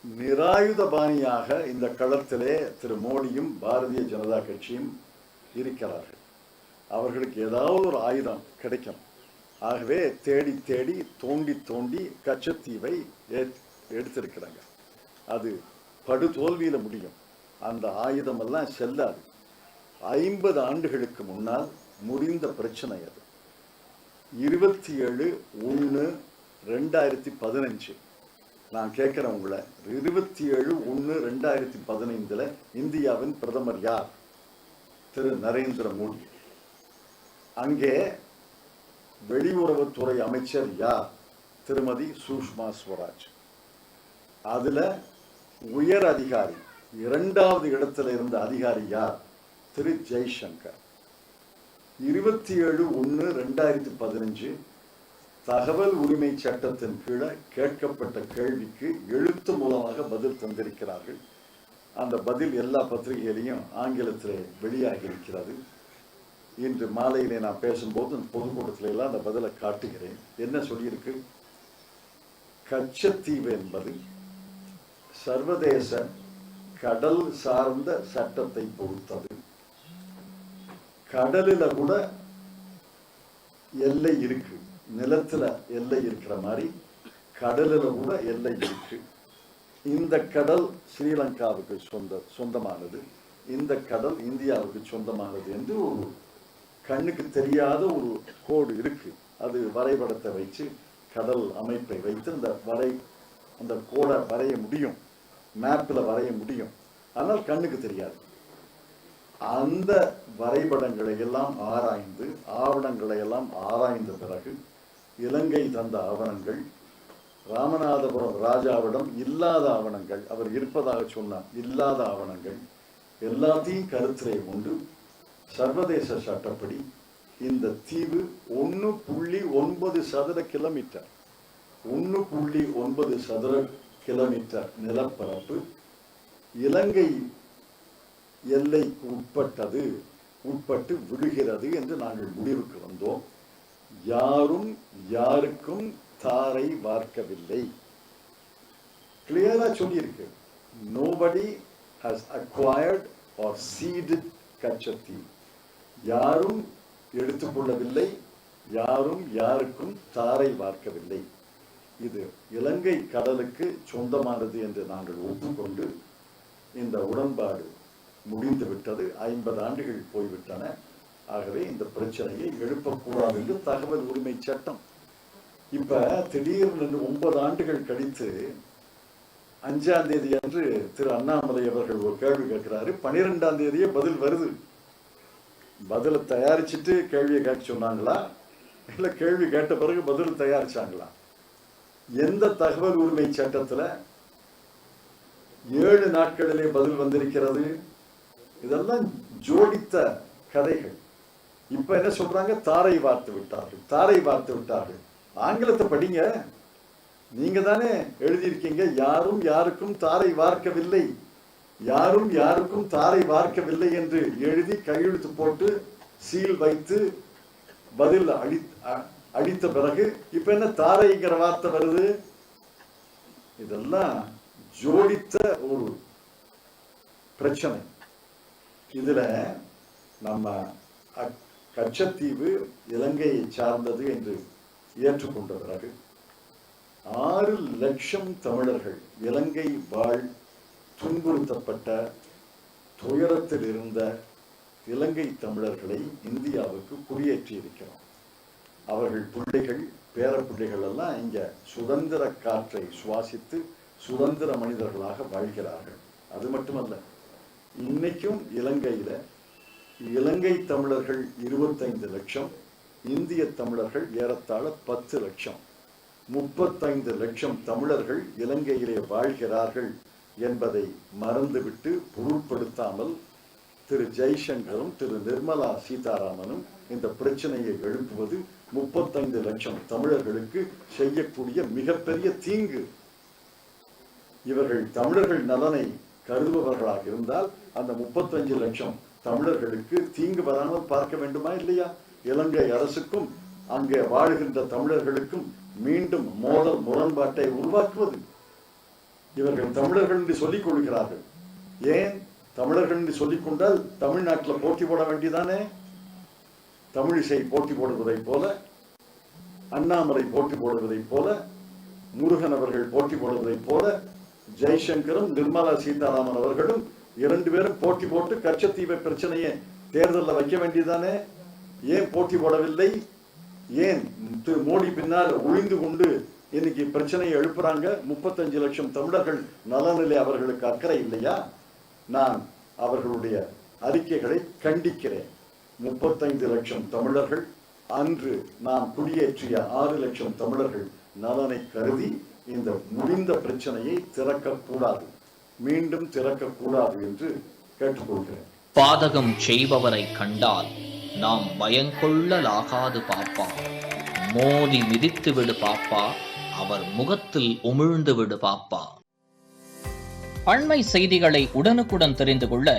நிராயுதபாணியாக இந்த களத்திலே திரு மோடியும் பாரதிய ஜனதா கட்சியும் இருக்கிறார்கள். அவர்களுக்கு ஏதாவது ஒரு ஆயுதம் கிடைக்கும். ஆகவே தேடி தேடி தோண்டி தோண்டி கச்சத்தீவை எடுத்திருக்கிறாங்க. அது படு தோல்வியில முடியும். அந்த ஆயுதம் எல்லாம் செல்லாது. 50 ஆண்டுகளுக்கு முன்னால் முடிந்த பிரச்சனை அது. 27/1/2015 நான் கேட்கிறேன் உங்களை, 27/1/2015 இந்தியாவின் பிரதமர் யார்? திரு நரேந்திர மோடி. அங்கே வெளியுறவுத்துறை அமைச்சர் யார்? திருமதி சுஷ்மா ஸ்வராஜ். அதுல உயர் அதிகாரி 2வது இடத்துல இருந்த அதிகாரி யார்? திரு ஜெய்சங்கர். 27/1/2015 தகவல் உரிமை சட்டத்தின் கீழே கேட்கப்பட்ட கேள்விக்கு எழுத்து மூலமாக பதில் தந்திருக்கிறார்கள். அந்த பதில் எல்லா பத்திரிகையிலையும் ஆங்கிலத்திலே வெளியாகி இருக்கிறது. இன்று மாலையிலே நான் பேசும்போது பொதுக்கூட்டத்தில எல்லாம் அந்த பதிலை காட்டுகிறேன். என்ன சொல்லியிருக்கு? கச்சத்தீவு என்பது சர்வதேச கடல் சார்ந்த சட்டத்தை பொறுத்தது. கடலில கூட எல்லை இருக்கு. நிலத்துல எல்லை இருக்கிற மாதிரி கடலில கூட எல்லை இருக்கு. இந்த கடல் ஸ்ரீலங்காவுக்கு சொந்தமானது, இந்த கடல் இந்தியாவுக்கு சொந்தமானது என்று ஒரு கண்ணுக்கு தெரியாத ஒரு கோடு இருக்கு. அது வரைபடத்தை வச்சு கடல் அமைப்பை வைத்து அந்த கோடை வரைய முடியும், மேப்பில் வரைய முடியும். ஆனால் கண்ணுக்கு தெரியாது. அந்த வரைபடங்களை எல்லாம் ஆராய்ந்து ஆவணங்களை எல்லாம் ஆராய்ந்த பிறகு இலங்கை தந்த ஆவணங்கள், ராமநாதபுரம் ராஜாவிடம் இல்லாத ஆவணங்கள், அவர் இருப்பதாக சொன்னார், இல்லாத ஆவணங்கள் எல்லாத்தையும் கருத்திலே கொண்டு சர்வதேச சட்டப்படி இந்த தீவு 1.9 சதுர கிலோமீட்டர் 1.9 சதுர கிலோமீட்டர் நிலப்பரப்பு இலங்கை எல்லைக்கு உட்பட்டு விழுகிறது என்று நாங்கள் முடிவுக்கு வந்தோம். யாரும் யாருக்கும் தாரை வார்க்கவில்லை. கிளியரா சொல்லியிருக்கு. Nobody has acquired or ceded Katchatheevu. யாரும் எடுத்துக்கொள்ளவில்லை, யாரும் யாருக்கும் தாரை வார்க்கவில்லை. இது இலங்கை கடலுக்கு சொந்தமானது என்று நாங்கள் ஒப்புக்கொண்டு இந்த உடன்பாடு முடிந்து விட்டது. 50 ஆண்டுகள் போய்விட்டன. ஆகவே இந்த பிரச்சனையை எழுப்பக்கூடாது என்று தகவல் உரிமை சட்டம். இப்ப திடீர்னு 9 ஆண்டுகள் கழித்து 5ஆம் தேதி அன்று திரு அண்ணாமலை அவர்கள் ஒரு கேள்வி கேட்கிறாரு. 12ஆம் தேதியே பதில் வருது. பதிலை தயாரிச்சுட்டு கேள்வியை கேட்க சொன்னாங்களா, இல்ல கேள்வி கேட்ட பிறகு பதில் தயாரிச்சாங்களா? எந்த தகவல் உரிமை சட்டத்துல 7 நாட்களிலே பதில் வந்திருக்கிறது? இதெல்லாம் ஜோடித்த கதைகள். இப்ப என்ன சொல்றாங்க? தாரை வார்த்து விட்டார்கள். ஆங்கிலத்தை படிங்க. நீங்க தானே எழுதியிருக்கீங்க, யாரும் யாருக்கும் தாரை வார்க்கவில்லை, யாரும் யாருக்கும் தாரை வார்க்கவில்லை என்று எழுதி கையெழுத்து போட்டு சீல் வைத்து பதில் அளித்த பிறகு இப்ப என்ன தாரைங்கிற வார்த்தை வருது? இதெல்லாம் ஜோடித்த ஒரு பிரச்சனை. இதுல நம்ம கச்சத்தீவு இலங்கையை சார்ந்தது என்று ஏற்றுக்கொண்ட பிறகு 6 லட்சம் தமிழர்கள், இலங்கை வாழ் துன்புறுத்தப்பட்ட துயரத்தில் இருந்த இலங்கை தமிழர்களை இந்தியாவுக்கு குடியேற்றி இருக்கிறோம். அவர்கள் பிள்ளைகள், பேரப்பிள்ளைகள் எல்லாம் இங்க சுதந்திர காற்றை சுவாசித்து சுதந்திர மனிதர்களாக வாழ்கிறார்கள். அது மட்டுமல்ல, இன்னைக்கும் இலங்கையில இலங்கை தமிழர்கள் 25 லட்சம், இந்திய தமிழர்கள் ஏறத்தாழ 10 லட்சம், 35 லட்சம் தமிழர்கள் இலங்கையிலே வாழ்கிறார்கள் என்பதை மறந்துவிட்டு பொருட்படுத்தாமல் திரு ஜெய்சங்கரும் திரு நிர்மலா சீதாராமனும் இந்த பிரச்சனையை எழுப்புவது 35 லட்சம் தமிழர்களுக்கு செய்யக்கூடிய மிகப்பெரிய தீங்கு. இவர்கள் தமிழர்கள் நலனை கருதுபவர்களாக இருந்தால் அந்த 35 லட்சம் தமிழர்களுக்கு தீங்கு வராமல் பார்க்க வேண்டுமா இல்லையா? இலங்கை அரசுக்கும் அங்கே வாழ்கின்ற தமிழர்களுக்கும் மீண்டும் மோதல் முரண்பாட்டை உருவாக்குவது. இவர்கள் தமிழர்கள் என்று சொல்லிக் கொள்கிறார்கள். ஏன் தமிழர்கள் என்று சொல்லிக் கொண்டால் தமிழ்நாட்டில் போட்டி போட வேண்டியதானே? தமிழிசை போட்டி போடுவதை போல, அண்ணாமலை போட்டி போடுவதை போல, முருகன் அவர்கள் போட்டி போடுவதை போல, ஜெய்சங்கரும் நிர்மலா சீதாராமன் அவர்களும் 2 பேரும் போட்டி போட்டு கச்சத்தீவை பிரச்சனையை தேர்தலில் வைக்க வேண்டியதானே? ஏன் போட்டி போடவில்லை? ஏன் மோடி பின்னால் ஒளிந்து கொண்டு இன்னைக்கு பிரச்சனையை எழுப்புறாங்க? 35 லட்சம் தமிழர்கள் நலனிலே அவர்களுக்கு அக்கறை இல்லையா? நான் அவர்களுடைய அறிக்கைகளை கண்டிக்கிறேன். 35 லட்சம் தமிழர்கள் அன்று நாம் குடியேற்றிய 6 லட்சம் தமிழர்கள் நலனை கருதி இந்த முடிந்த பிரச்சனையை திறக்கக்கூடாது, மீண்டும் திறக்கக்கூடாது என்று கேட்டுக்கொள்கிறேன். பாதகம் செய்பவரை கண்டால் நாம் பயங்கொள்ளலாகாது பாப்பா, மோதி மிதித்து விடு பாப்பா, அவர் முகத்தில் உமிழ்ந்து விடு பாப்பா. அண்மை செய்திகளை உடனுக்குடன் தெரிந்து கொள்ள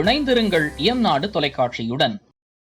இணைந்திருங்கள் இயம்நாடு தொலைக்காட்சியுடன்.